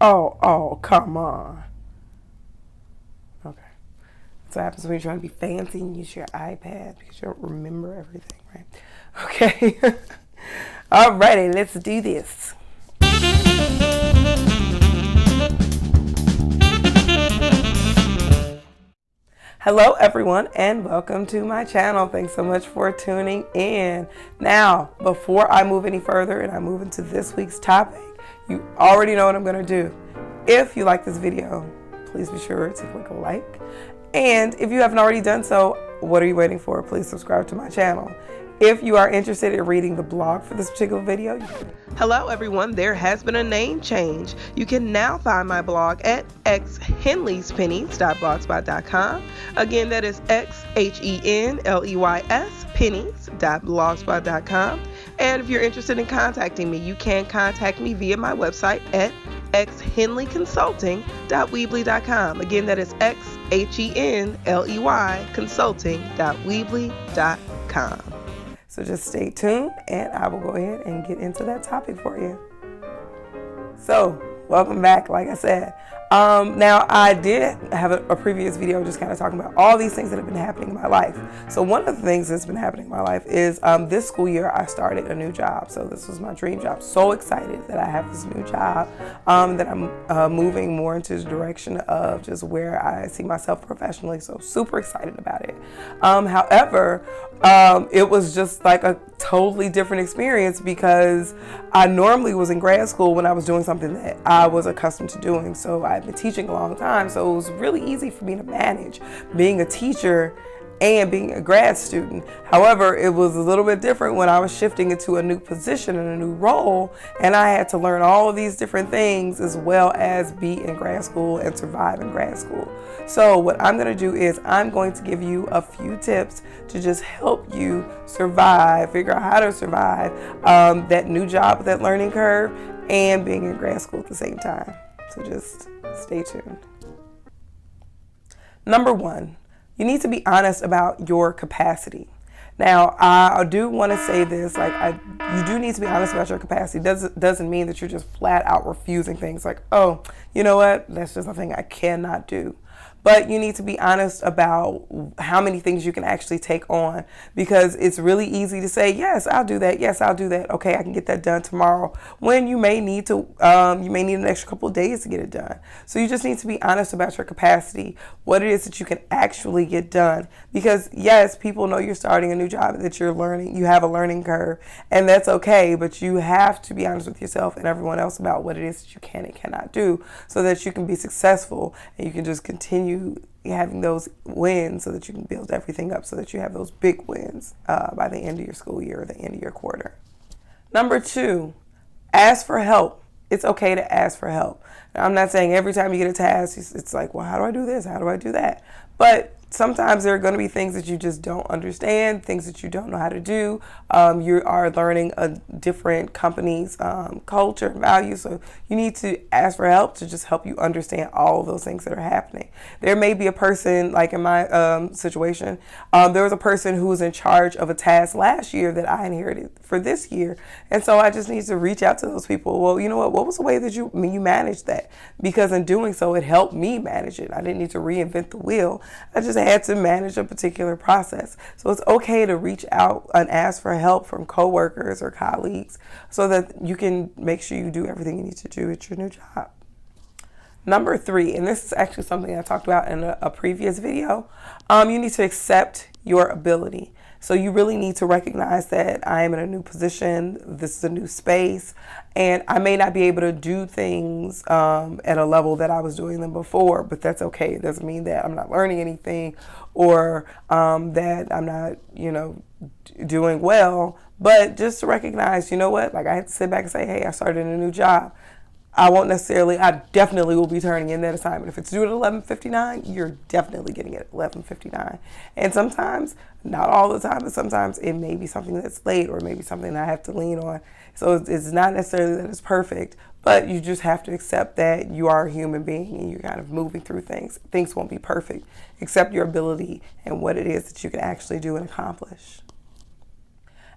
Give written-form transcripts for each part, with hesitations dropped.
Oh, come on. Okay. That's what happens when you're trying to be fancy and use your iPad because you don't remember everything, right? Okay. Alrighty, let's do this. Hello everyone and welcome to my channel. Thanks so much for tuning in. Now, before I move any further and I move into this week's topic, you already know what I'm going to do. If you like this video, please be sure to click a like. And if you haven't already done so, what are you waiting for? Please subscribe to my channel. If you are interested in reading the blog for this particular video, hello everyone, there has been a name change. You can now find my blog at xhenleyspennies.blogspot.com. Again, that is xhenleys pennies.blogspot.com. And if you're interested in contacting me, you can contact me via my website at xhenleyconsulting.weebly.com. Again, that is xhenley consulting.weebly.com. So just stay tuned and I will go ahead and get into that topic for you. So, welcome back, like I said. Now, I did have a previous video just kind of talking about all these things that have been happening in my life. So one of the things that's been happening in my life is this school year I started a new job. So this was my dream job. So excited that I have this new job, that I'm moving more into the direction of just where I see myself professionally. So super excited about it. However, it was just like a totally different experience because I normally was in grad school when I was doing something that I was accustomed to doing. So I've been teaching a long time, so it was really easy for me to manage being a teacher and being a grad student. However, it was a little bit different when I was shifting into a new position and a new role, and I had to learn all of these different things as well as be in grad school and survive in grad school. So what I'm going to do is I'm going to give you a few tips to just help you survive, figure out how to survive that new job, that learning curve, and being in grad school at the same time. So just stay tuned. Number one, you need to be honest about your capacity. Now, I do want to say this, you do need to be honest about your capacity. Doesn't mean that you're just flat out refusing things like, oh, you know what, that's just a thing I cannot do. But you need to be honest about how many things you can actually take on, because it's really easy to say, yes, I'll do that. Yes, I'll do that. Okay, I can get that done tomorrow, when you may need an extra couple of days to get it done. So you just need to be honest about your capacity, what it is that you can actually get done. Because yes, people know you're starting a new job, that you're learning, you have a learning curve, and that's okay. But you have to be honest with yourself and everyone else about what it is that you can and cannot do, so that you can be successful and you can just continue having those wins, so that you can build everything up, so that you have those big wins by the end of your school year or the end of your quarter. Number two, ask for help. It's okay to ask for help. Now, I'm not saying every time you get a task, it's like, well, how do I do this? How do I do that? But sometimes there are going to be things that you just don't understand, things that you don't know how to do. You are learning a different company's culture and values, so you need to ask for help to just help you understand all of those things that are happening. There may be a person, like in my situation, there was a person who was in charge of a task last year that I inherited for this year, and so I just need to reach out to those people. Well, you know what was the way that you managed that? Because in doing so, it helped me manage it. I didn't need to reinvent the wheel. I just had to manage a particular process. So it's okay to reach out and ask for help from coworkers or colleagues, so that you can make sure you do everything you need to do at your new job. Number three, and this is actually something I talked about in a previous video, you need to accept your ability. So you really need to recognize that I am in a new position, this is a new space, and I may not be able to do things at a level that I was doing them before, but that's okay. It doesn't mean that I'm not learning anything or that I'm not, doing well, but just to recognize, you know what, like I had to sit back and say, hey, I started a new job. I definitely will be turning in that assignment. If it's due at 11:59, you're definitely getting it at 11:59. And sometimes, not all the time, but sometimes it may be something that's late or maybe something that I have to lean on. So it's not necessarily that it's perfect, but you just have to accept that you are a human being and you're kind of moving through things. Things won't be perfect. Accept your ability and what it is that you can actually do and accomplish.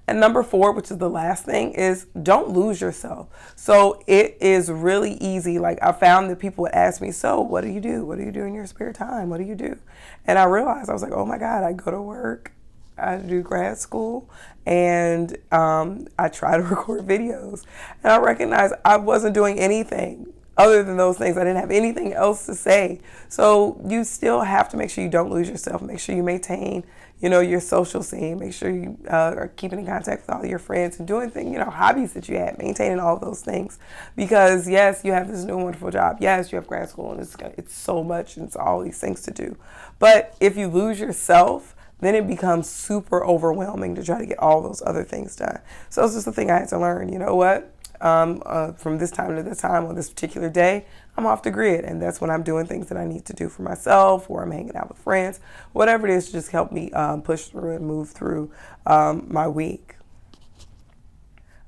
And number 4, which is the last thing, is don't lose yourself. So it is really easy. Like, I found that people would ask me, so what do you do? What do you do in your spare time? What do you do? And I realized, I was like, oh my God, I go to work, I do grad school, and I try to record videos. And I recognized I wasn't doing anything other than those things. I didn't have anything else to say. So you still have to make sure you don't lose yourself. Make sure you maintain, your social scene. Make sure you are keeping in contact with all your friends and doing things, hobbies that you have, maintaining all of those things. Because yes, you have this new wonderful job. Yes, you have grad school, and it's so much, and it's all these things to do. But if you lose yourself, then it becomes super overwhelming to try to get all those other things done. So it's just the thing I had to learn. You know what? From this time to this time on this particular day, I'm off the grid, and that's when I'm doing things that I need to do for myself, or I'm hanging out with friends, whatever it is, to just help me push through and move through my week.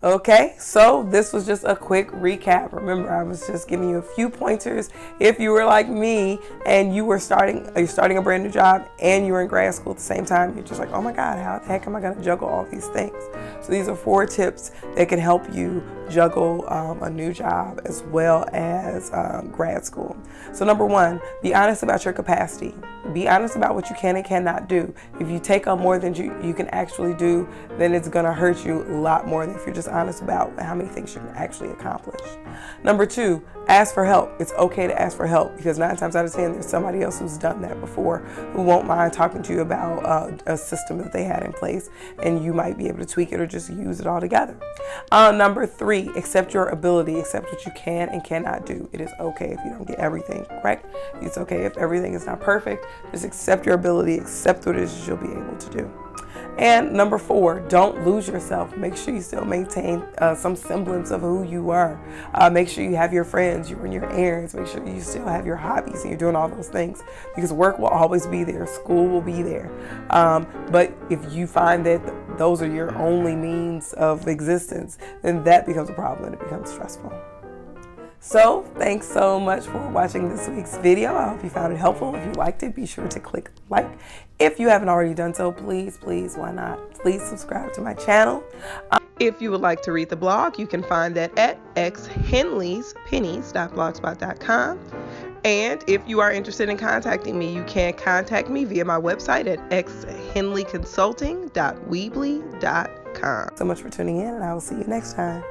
Okay, so this was just a quick recap. Remember, I was just giving you a few pointers. If you were like me and you're starting a brand new job and you're in grad school at the same time, you're just like, oh my God, how the heck am I going to juggle all these things? So these are 4 tips that can help you juggle a new job as well as grad school. So number 1, be honest about your capacity. Be honest about what you can and cannot do. If you take on more than you can actually do, then it's going to hurt you a lot more than if you're just honest about how many things you can actually accomplish. Number 2, ask for help. It's okay to ask for help, because 9 times out of 10, there's somebody else who's done that before, who won't mind talking to you about a system that they had in place, and you might be able to tweak it or just use it all together. Number 3, accept your ability. Accept what you can and cannot do. It is okay if you don't get everything correct. It's okay if everything is not perfect. Just accept your ability. Accept what it is you'll be able to do. And number 4, don't lose yourself. Make sure you still maintain some semblance of who you are. Make sure you have your friends, you run your errands. Make sure you still have your hobbies and you're doing all those things, because work will always be there. School will be there. But if you find that those are your only means of existence, then that becomes a problem and it becomes stressful. So thanks so much for watching this week's video. I hope you found it helpful. If you liked it, be sure to click like. If you haven't already done so, please, why not? Please subscribe to my channel. If you would like to read the blog, you can find that at xhenleyspennies.blogspot.com. And if you are interested in contacting me, you can contact me via my website at xhenleyconsulting.weebly.com. So much for tuning in, and I will see you next time.